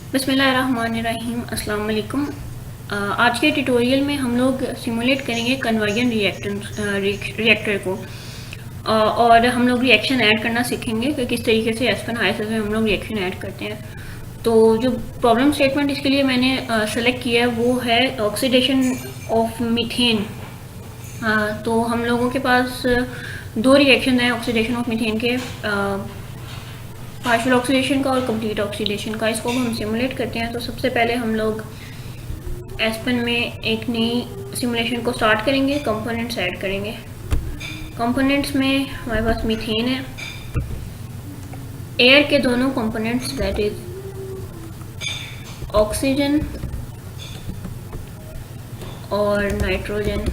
बिस्मिल्लाहिर्रहमानिर्रहीम। अस्सलाम वालेकुम। आज के ट्यूटोरियल में हम लोग सिमुलेट करेंगे कन्वर्जन रिएक्टर को और हम लोग रिएक्शन ऐड करना सीखेंगे कि किस तरीके से एस्पेन हाइसिस में हम लोग रिएक्शन ऐड करते हैं। तो जो प्रॉब्लम स्टेटमेंट इसके लिए मैंने सेलेक्ट किया है वो है ऑक्सीडेशन ऑफ मीथेन। तो हम लोगों के पास दो रिएक्शन हैं ऑक्सीडेशन ऑफ मीथेन के, पार्शियल ऑक्सीडेशन का और कंप्लीट ऑक्सीडेशन का। इसको हम सिमुलेट करते हैं। तो सबसे पहले हम लोग एस्पेन में एक नई सिमुलेशन को स्टार्ट करेंगे, कंपोनेंट्स ऐड करेंगे। कंपोनेंट्स में हमारे पास मीथेन है, एयर के दोनों कंपोनेंट्स दैट इज ऑक्सीजन और नाइट्रोजन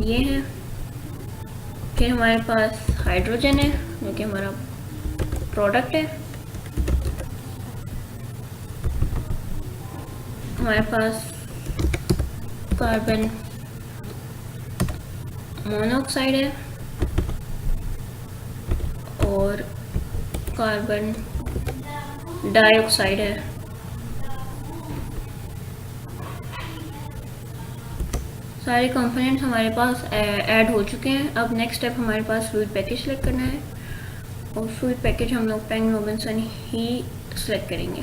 ये है। फिर हमारे पास हाइड्रोजन है जो कि हमारा प्रोडक्ट है। हमारे पास कार्बन मोनोऑक्साइड है और कार्बन डाइऑक्साइड है। सारे कंपोनेंट्स हमारे पास ऐड हो चुके हैं। अब नेक्स्ट स्टेप हमारे पास फ्लूइड पैकेज सेलेक्ट करना है और फ्लूइड पैकेज हम लोग पेंग रॉबिन्सन ही सेलेक्ट करेंगे।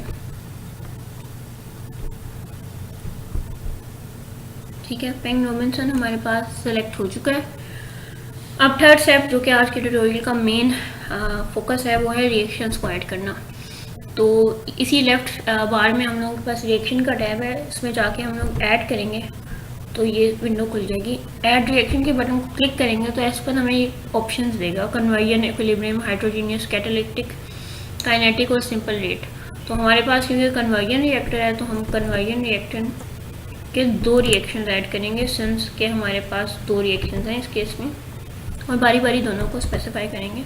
ठीक है, पेंग रॉबिन्सन हमारे पास सेलेक्ट हो चुका है। अब थर्ड स्टेप जो कि आज के ट्यूटोरियल का मेन फोकस है वो है रिएक्शंस को ऐड करना। तो इसी लेफ्ट बार में हम लोगों के पास रिएक्शन का टैब है, इसमें जाके हम लोग ऐड करेंगे तो ये विंडो खुल जाएगी। ऐड रिएक्शन के बटन को क्लिक करेंगे तो इस पर हमें ऑप्शंस देगा, कन्वर्जन, इक्विलिब्रियम, हाइड्रोजीनियस, कैटालिटिक, काइनेटिक और सिंपल रेट। तो हमारे पास क्योंकि कन्वर्जन रिएक्टर है तो हम कन्वर्जन रिएक्टर के दो रिएक्शन ऐड करेंगे, सिंस के हमारे पास दो रिएक्शन हैं इस केस में, और बारी बारी दोनों को स्पेसिफाई करेंगे।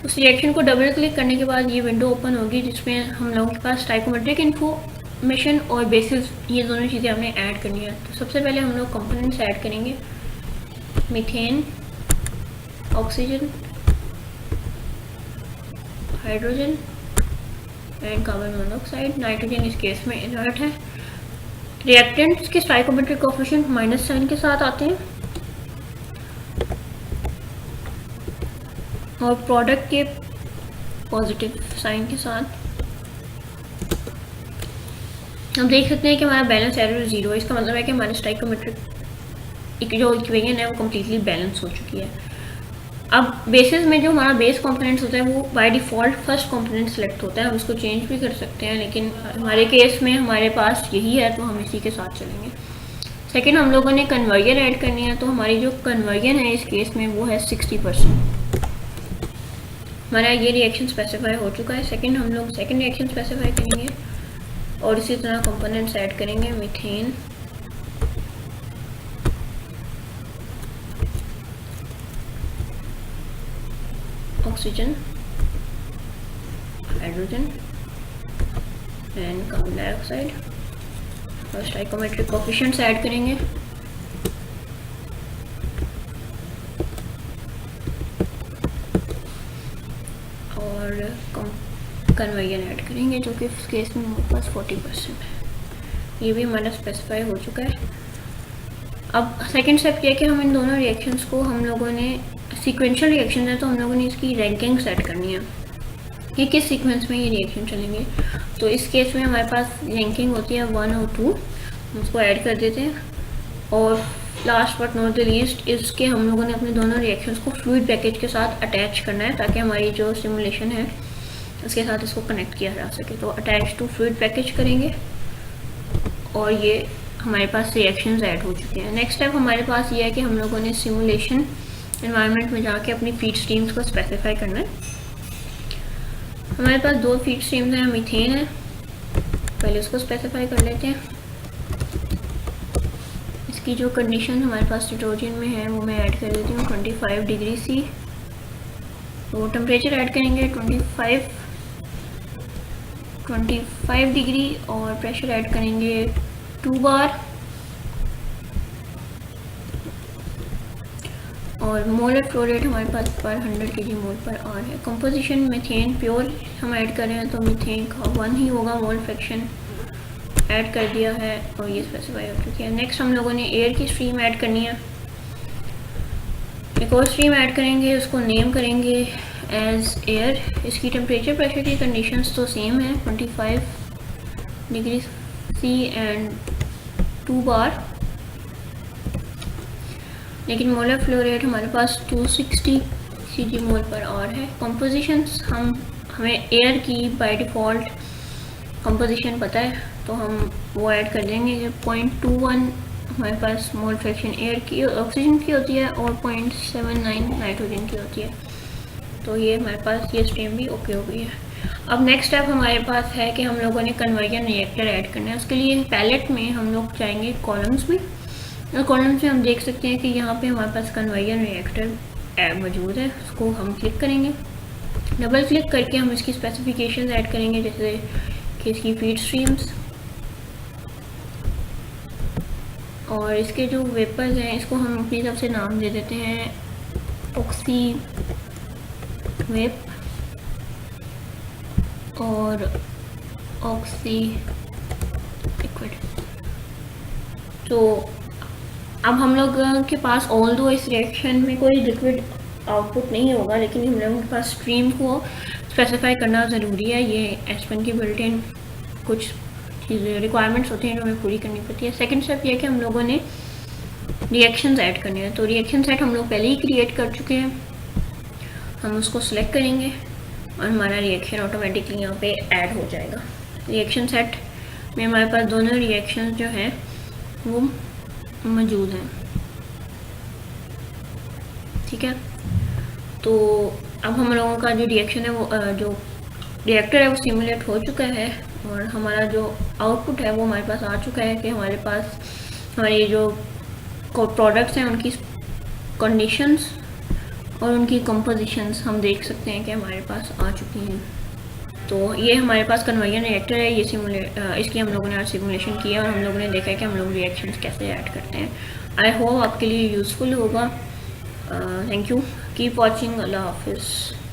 उस रिएक्शन को डबल क्लिक करने के बाद ये विंडो ओपन होगी जिसमें हम लोगों के पास स्टाइकोमेट्रिक इन्फॉर्मेशन और बेसिस ये दोनों चीज़ें हमने ऐड करनी है। तो सबसे पहले हम लोग कंपोनेंट्स ऐड करेंगे, methane, oxygen, hydrogen and carbon monoxide. Nitrogen इस केस में इनर्ट है। रिएक्टेंट्स के स्टाइकोमेट्रिक कोएफिशिएंट माइनस साइन के साथ आते हैं और प्रोडक्ट के पॉजिटिव साइन के साथ। हम देख सकते हैं कि हमारा बैलेंस एरर 0 है। इसका मतलब है कि हमारे स्टाइकोमेट्रिक जो इक्वेशन है वो कम्प्लीटली बैलेंस हो चुकी है। अब बेसिस में जो हमारा बेस कंपोनेंट्स होता है वो by default first component select होता है। हम इसको चेंज भी कर सकते हैं, लेकिन हमारे केस में हमारे पास यही है तो हम इसी के साथ चलेंगे। सेकेंड, हम लोगों ने कन्वर्जन ऐड करनी है। तो हमारी जो कन्वर्जन है इस केस में वो है 60%। हमारा ये रिएक्शन स्पेसिफाई हो चुका है। सेकेंड, हम लोग सेकेंड रिएक्शन स्पेसिफाई करेंगे और इसी तरह कंपोनेंट्स ऐड करेंगे, methane, oxygen, hydrogen and carbon dioxide और स्टाइकोमेट्रिक कोएफिशिएंट्स ऐड करेंगे। और कन्वर्जन ऐड करेंगे जो कि इस केस में हमारे पास 40% है। ये भी हमारा स्पेसिफाई हो चुका है। अब सेकंड स्टेप ये है कि हम इन दोनों रिएक्शंस को, हम लोगों ने सीक्वेंशियल रिएक्शन है तो हम लोगों ने इसकी रैंकिंग सेट करनी है कि किस सीक्वेंस में ये रिएक्शन चलेंगे। तो इस केस में हमारे पास रैंकिंग होती है 1 और 2, उसको ऐड कर देते हैं। और last but not the least, इसके हम लोगों ने अपने दोनों रिएक्शंस को फ्लूइड पैकेज के साथ अटैच करना है ताकि हमारी जो सिमुलेशन है उसके साथ इसको कनेक्ट किया जा सके। तो अटैच टू फ्लूइड पैकेज करेंगे और ये हमारे पास रिएक्शंस ऐड हो चुके हैं। नेक्स्ट स्टेप हमारे पास ये है कि हम लोगों ने सिमुलेशन एनवायरनमेंट में जाके अपनी फीड स्ट्रीम्स को स्पेसिफाई करना है। हमारे पास दो फीड स्ट्रीम्स हैं, मीथेन है, पहले उसको स्पेसिफाई कर लेते हैं। इसकी जो कंडीशन हमारे पास नाइट्रोजन में है वो मैं ऐड कर देती हूँ 25 डिग्री सी। तो टेम्परेचर ऐड करेंगे 25 डिग्री और प्रेशर ऐड करेंगे 2 बार। और मोलर फ्लो रेट हमारे पास पर 100 kg मोल पर आर है। कंपोजिशन मीथेन प्योर हम ऐड कर रहे हैं तो मीथेन का 1 ही होगा, मोल फ्रैक्शन ऐड कर दिया है और ये स्पेसिफाई हो चुकी है। नेक्स्ट हम लोगों ने एयर की स्ट्रीम ऐड करनी है, एक और स्ट्रीम ऐड करेंगे, उसको नेम करेंगे एज एयर। इसकी टेम्परेचर प्रेशर की कंडीशंस तो सेम है 25 डिग्री सी एंड 2 बार, लेकिन मोलर फ्लो रेट हमारे पास 260 kg मोल पर आवर है। कंपोजिशंस हमें एयर की बाय डिफ़ॉल्ट कंपोजिशन पता है तो हम वो ऐड कर देंगे। 0.21 हमारे पास मोल फ्रैक्शन एयर की ऑक्सीजन की होती है और 0.79 नाइट्रोजन की होती है। तो ये हमारे पास ये स्ट्रीम भी ओके हो गई है। अब नेक्स्ट स्टेप हमारे पास है कि हम लोगों ने कन्वर्जन रिएक्टर ऐड करना है। उसके लिए पैलेट में हम लोग जाएंगे कॉलम्स में, और कॉलम्स में हम देख सकते हैं कि यहाँ पे हमारे पास कन्वर्जन रिएक्टर मौजूद है। उसको हम क्लिक करेंगे, डबल क्लिक करके हम इसकी स्पेसिफिकेशंस ऐड करेंगे, जैसे कि इसकी फीड स्ट्रीम्स और इसके जो वेपर्स हैं इसको हम अपनी तरफ से नाम दे देते हैं ऑक्सी वेप और ऑक्सी लिक्विड। तो अब हम लोग के पास ऑल दो इस रिएक्शन में कोई लिक्विड आउटपुट नहीं होगा, लेकिन हम लोगों के पास स्ट्रीम को स्पेसिफाई करना ज़रूरी है। ये एस्पेन की बिल्ट इन कुछ चीज़ें रिक्वायरमेंट्स होती हैं जो हमें पूरी करनी पड़ती है। सेकंड स्टेप ये है कि हम लोगों ने रिएक्शंस ऐड करने हैं। तो रिएक्शन सेट हम लोग पहले ही क्रिएट कर चुके हैं, हम उसको सिलेक्ट करेंगे और हमारा रिएक्शन ऑटोमेटिकली यहाँ पे ऐड हो जाएगा। रिएक्शन सेट में हमारे पास दोनों रिएक्शंस जो हैं वो मौजूद हैं, ठीक है। तो अब हम लोगों का जो रिएक्शन है वो जो रिएक्टर है वो सिमुलेट हो चुका है और हमारा जो आउटपुट है वो हमारे पास आ चुका है कि हमारे पास हमारे जो प्रोडक्ट्स हैं उनकी कंडीशंस और उनकी कंपोजिशंस हम देख सकते हैं कि हमारे पास आ चुकी हैं। तो ये हमारे पास कन्वर्जन रिएक्टर है, ये इसकी हम लोगों ने आज सिमुलेशन किया और हम लोगों ने देखा है कि हम लोग रिएक्शंस कैसे ऐड करते हैं। आई होप आपके लिए यूज़फुल होगा। थैंक यू, कीप वॉचिंग, अल्लाह हाफिज़।